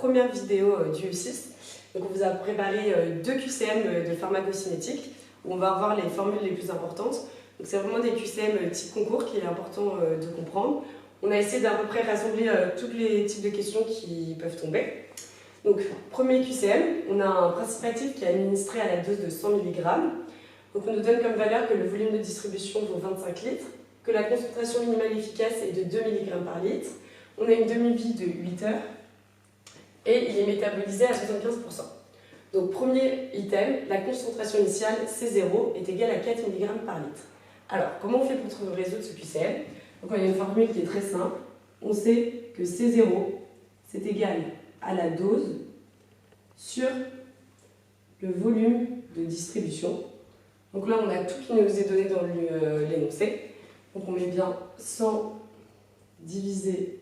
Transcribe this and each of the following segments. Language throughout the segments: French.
première vidéo du U6. Donc on vous a préparé deux QCM de pharmacocinétique où on va revoir les formules les plus importantes. Donc c'est vraiment des QCM type concours qu'il est important de comprendre. On a essayé d'à peu près rassembler tous les types de questions qui peuvent tomber. Donc premier QCM, on a un principe actif qui est administré à la dose de 100 mg. Donc on nous donne comme valeur que le volume de distribution vaut 25 litres, que la concentration minimale efficace est de 2 mg par litre. On a une demi-vie de 8 heures et il est métabolisé à 75%. Donc premier item, la concentration initiale C0 est égale à 4 mg par litre. Alors comment on fait pour résoudre ce QCM? Donc on a une formule qui est très simple. On sait que C0 c'est égal à la dose sur le volume de distribution. Donc là on a tout qui nous est donné dans l'énoncé. Donc on met bien 100 divisé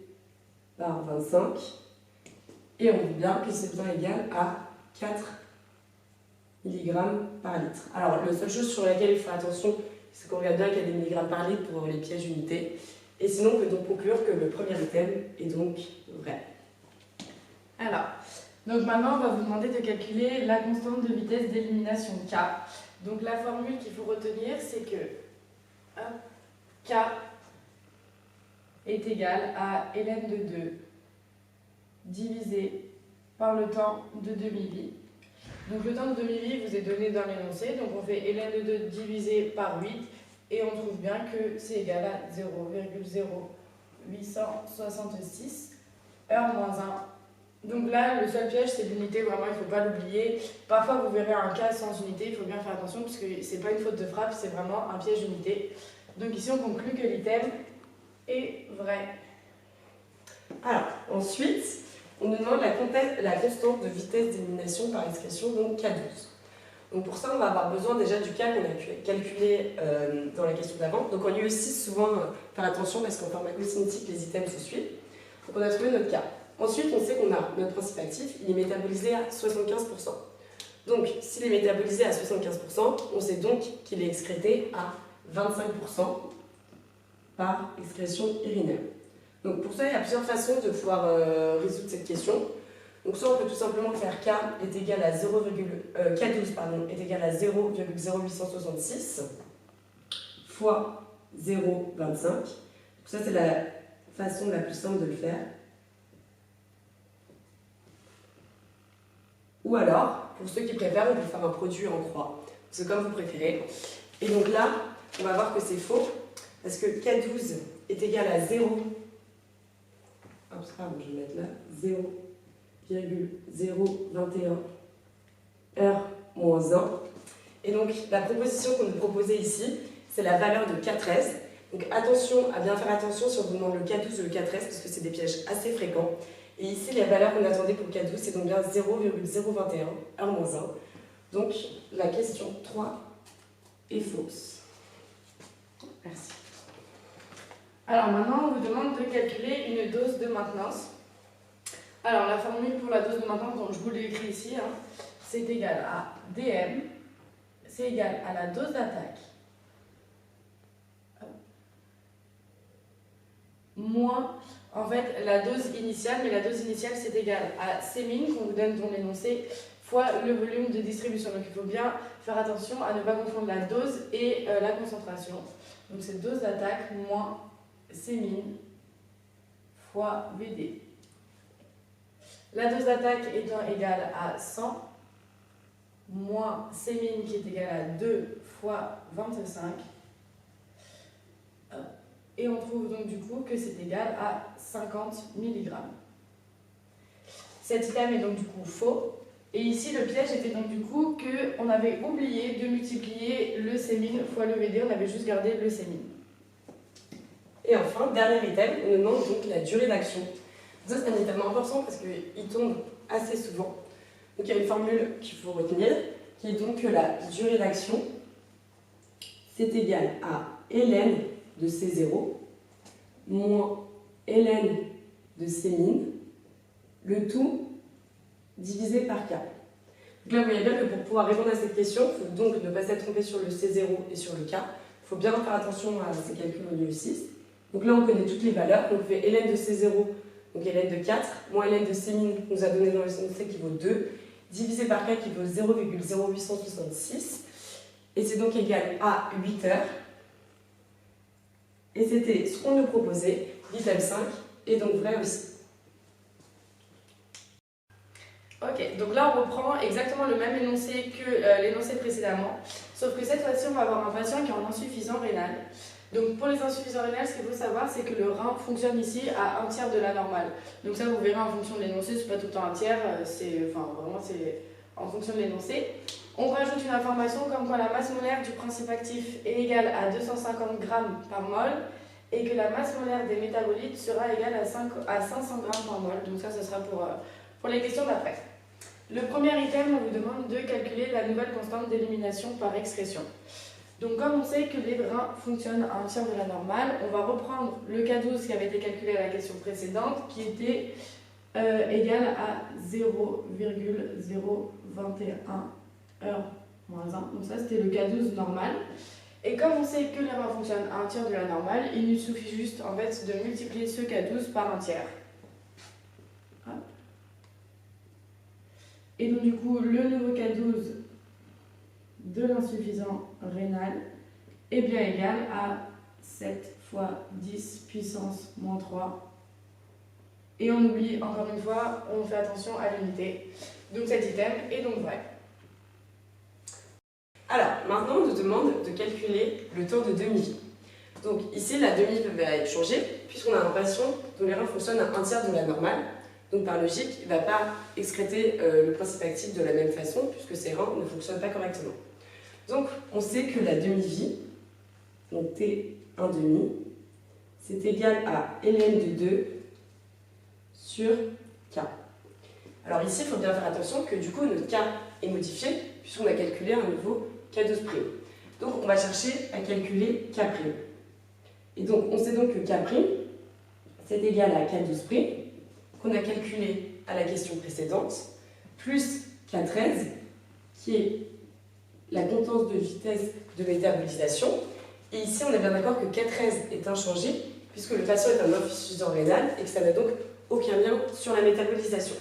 par 25 et on dit bien que c'est bien égal à 4 mg par litre. Alors la seule chose sur laquelle il faut attention, c'est qu'on regarde bien qu'il y a des milligrammes par litre pour les pièges unités. Et sinon on peut donc conclure que le premier item est donc vrai. Alors, donc maintenant on va vous demander de calculer la constante de vitesse d'élimination K. Donc la formule qu'il faut retenir, c'est que K est égal à ln de 2 divisé par le temps de demi-vie. Donc le temps de demi-vie vous est donné dans l'énoncé, donc on fait ln de 2 divisé par 8 et on trouve bien que c'est égal à 0,0866 heure moins 1. Donc là, le seul piège, c'est l'unité, vraiment, il ne faut pas l'oublier. Parfois, vous verrez un cas sans unité, il faut bien faire attention, parce que ce n'est pas une faute de frappe, c'est vraiment un piège unité. Donc ici, on conclut que l'item est vrai. Alors, ensuite, on nous demande la constante de vitesse d'élimination par expression, donc K12. Donc pour ça, on va avoir besoin déjà du cas qu'on a calculé dans la question d'avant. Donc en UE6, souvent, faire attention, parce qu'en pharmacocinétique, les items se suivent. Donc on a trouvé notre cas. Ensuite, on sait qu'on a notre principe actif, il est métabolisé à 75%. Donc, s'il est métabolisé à 75%, on sait donc qu'il est excrété à 25% par excrétion urinaire. Donc, pour ça, il y a plusieurs façons de pouvoir résoudre cette question. Donc, soit on peut tout simplement faire K est égal à K12 est égal à 0,0866 fois 0,25. Donc, ça, c'est la façon la plus simple de le faire. Ou alors, pour ceux qui préfèrent, on peut faire un produit en croix. C'est comme vous préférez. Et donc là, on va voir que c'est faux, parce que K12 est égal à 0. Hop, je vais mettre là 0,021 heure moins 1. Et donc, la proposition qu'on nous proposait ici, c'est la valeur de K13. Donc attention à bien faire attention si on vous demande le K12 ou le K13, parce que c'est des pièges assez fréquents. Et ici, les valeurs qu'on attendait pour K12, c'est donc bien 0,021, 1 moins 1. Donc, la question 3 est fausse. Merci. Alors maintenant, on vous demande de calculer une dose de maintenance. Alors, la formule pour la dose de maintenance, donc je vous l'ai écrit ici, c'est égal à dm, c'est égal à la dose d'attaque, moins... En fait, la dose initiale, mais la dose initiale, c'est égal à Cmin, qu'on vous donne dans l'énoncé, fois le volume de distribution. Donc il faut bien faire attention à ne pas confondre la dose et la concentration. Donc c'est dose d'attaque moins Cmin fois Vd. La dose d'attaque étant égale à 100, moins Cmin qui est égal à 2 fois 25. Et on trouve donc du coup que c'est égal à 50 mg. Cet item est donc du coup faux. Et ici, le piège était donc du coup qu'on avait oublié de multiplier le Cmin fois le Vd, on avait juste gardé le Cmin. Et enfin, dernier item, on nous demande donc la durée d'action. Ça, c'est un item important parce qu'il tombe assez souvent. Donc il y a une formule qu'il faut retenir, qui est donc que la durée d'action, c'est égal à ln de C0 moins ln de Cmin, le tout divisé par K. Donc là, vous voyez bien que pour pouvoir répondre à cette question, il faut donc ne pas s'être trompé sur le C0 et sur le K. Il faut bien faire attention à ces calculs au niveau 6. Donc là, on connaît toutes les valeurs. Donc on fait ln de C0, donc ln de 4, moins ln de C' nous a donné dans l'énoncé qui vaut 2, divisé par K qui vaut 0,0866, et c'est donc égal à 8 heures. Et c'était ce qu'on nous proposait, d'item 5, et donc vrai aussi. Ok, donc là on reprend exactement le même énoncé que l'énoncé précédemment, sauf que cette fois-ci on va avoir un patient qui est en insuffisant rénal. Donc pour les insuffisants rénals, ce qu'il faut savoir, c'est que le rein fonctionne ici à un tiers de la normale. Donc ça vous verrez en fonction de l'énoncé, c'est pas tout le temps un tiers, c'est en fonction de l'énoncé. On rajoute une information comme quoi la masse molaire du principe actif est égale à 250 g par mol et que la masse molaire des métabolites sera égale à 500 g par mol. Donc ça, ce sera pour les questions d'après. Le premier item, on vous demande de calculer la nouvelle constante d'élimination par excrétion. Donc comme on sait que les reins fonctionnent à un tiers de la normale, on va reprendre le K12 qui avait été calculé à la question précédente, qui était égal à 0,021 heure moins 1. Donc ça, c'était le K12 normal. Et comme on sait que les reins fonctionnent à un tiers de la normale, il nous suffit juste en fait de multiplier ce K12 par un tiers. Et donc du coup, le nouveau K12 de l'insuffisant rénal est bien égal à 7 fois 10 puissance moins 3. Et on oublie, encore une fois, on fait attention à l'unité. Donc cet item est donc vrai. Alors, maintenant, on nous demande de calculer le temps de demi-vie. Donc ici, la demi-vie va être changée, puisqu'on a un patient dont les reins fonctionnent à un tiers de la normale. Donc par logique, il ne va pas excréter le principe actif de la même façon, puisque ses reins ne fonctionnent pas correctement. Donc on sait que la demi-vie, donc T1,5, c'est égal à ln de 2 sur K. Alors ici, il faut bien faire attention que du coup, notre K est modifié, puisqu'on a calculé un nouveau K12'. Donc on va chercher à calculer K'. Et donc on sait donc que K', c'est égal à K12', qu'on a calculé à la question précédente, plus K13, qui est la constante de vitesse de métabolisation. Et ici, on est bien d'accord que K13 est inchangé, puisque le patient est un insuffisant rénal et que ça n'a donc aucun lien sur la métabolisation.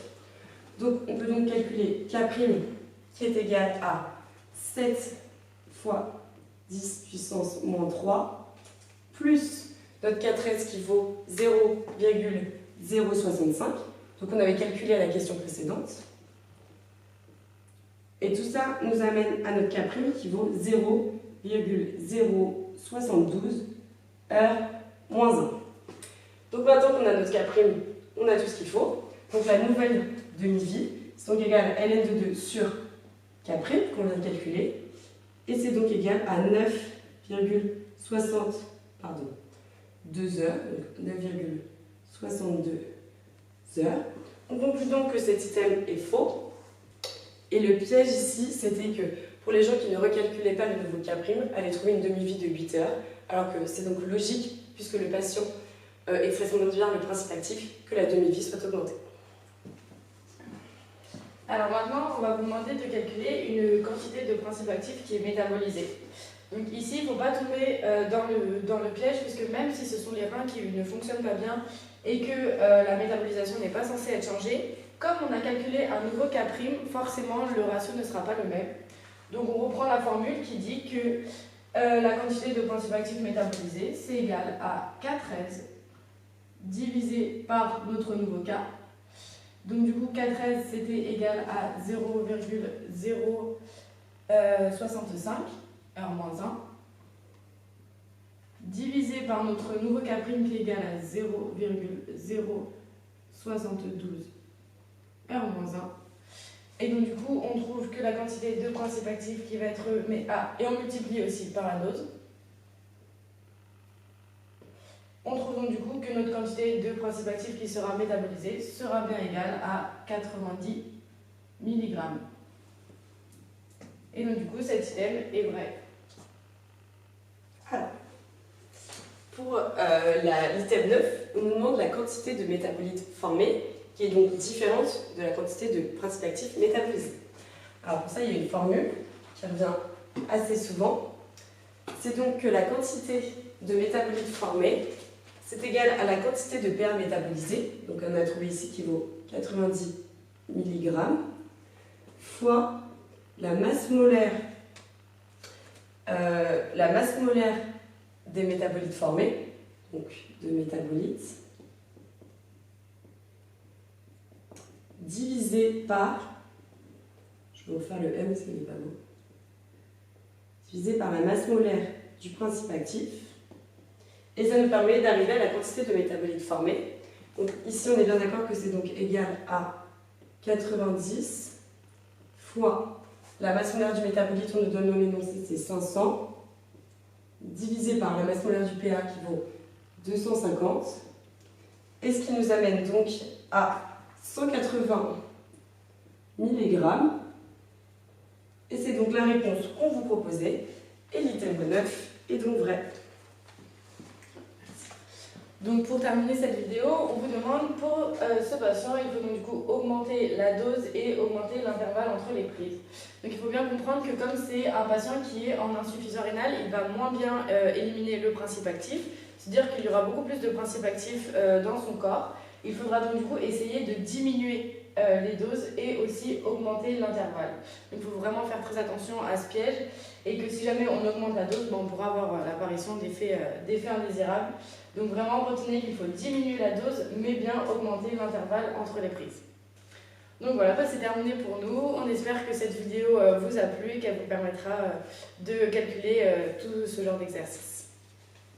Donc, on peut donc calculer K' qui est égal à 7 fois 10 puissance moins 3, plus notre K13 qui vaut 0,065. Donc, on avait calculé à la question précédente. Et tout ça nous amène à notre K' qui vaut 0,072 heures moins 1. Donc maintenant qu'on a notre K', on a tout ce qu'il faut. Donc la nouvelle demi-vie, c'est donc égal à ln de 2 sur K' qu'on vient de calculer. Et c'est donc égal à 9,62 heures. Donc 9,62 heures. On conclut donc que cet item est faux. Et le piège ici, c'était que pour les gens qui ne recalculaient pas le nouveau K', allaient trouver une demi-vie de 8 heures, alors que c'est donc logique, puisque le patient extrait bien le principe actif, que la demi-vie soit augmentée. Alors maintenant, on va vous demander de calculer une quantité de principe actif qui est métabolisée. Donc ici, il ne faut pas tomber dans le piège, puisque même si ce sont les reins qui ne fonctionnent pas bien et que la métabolisation n'est pas censée être changée, comme on a calculé un nouveau K', forcément le ratio ne sera pas le même. Donc on reprend la formule qui dit que la quantité de principe actif métabolisé, c'est égal à K13 divisé par notre nouveau K. Donc du coup K13 c'était égal à 0,065 heure moins 1 divisé par notre nouveau K' qui est égal à 0,072 heure moins 1. Et donc du coup, on trouve que la quantité de principe actif qui va être et on multiplie aussi par la dose. On trouve donc du coup que notre quantité de principe actif qui sera métabolisée sera bien égale à 90 mg. Et donc du coup, cet item est vrai. Alors, pour l'item 9, on nous demande la quantité de métabolites formés, qui est donc différente de la quantité de principe actif métabolisé. Alors pour ça, il y a une formule qui revient assez souvent. C'est donc que la quantité de métabolites formés, c'est égal à la quantité de PA métabolisée, donc on a trouvé ici qui vaut 90 mg, fois la masse molaire des métabolites formés, donc de métabolites, divisé par, je vais refaire le M parce qu'il n'est pas beau, divisé par la masse molaire du principe actif, et ça nous permet d'arriver à la quantité de métabolites formés. Donc ici on est bien d'accord que c'est donc égal à 90 fois la masse molaire du métabolite, on nous donne nos énoncés, c'est 500, divisé par la masse molaire du PA qui vaut 250, et ce qui nous amène donc à 180 mg, et c'est donc la réponse qu'on vous proposait, et l'item 9 est donc vrai. Donc pour terminer cette vidéo, on vous demande pour ce patient, il faut donc du coup augmenter la dose et augmenter l'intervalle entre les prises. Donc il faut bien comprendre que comme c'est un patient qui est en insuffisance rénale, il va moins bien éliminer le principe actif, c'est-à-dire qu'il y aura beaucoup plus de principe actif dans son corps. Il faudra donc du coup essayer de diminuer les doses et aussi augmenter l'intervalle. Il faut vraiment faire très attention à ce piège et que si jamais on augmente la dose, on pourra avoir l'apparition d'effets indésirables. Donc vraiment retenez qu'il faut diminuer la dose mais bien augmenter l'intervalle entre les prises. Donc voilà, c'est terminé pour nous. On espère que cette vidéo vous a plu et qu'elle vous permettra de calculer tout ce genre d'exercice.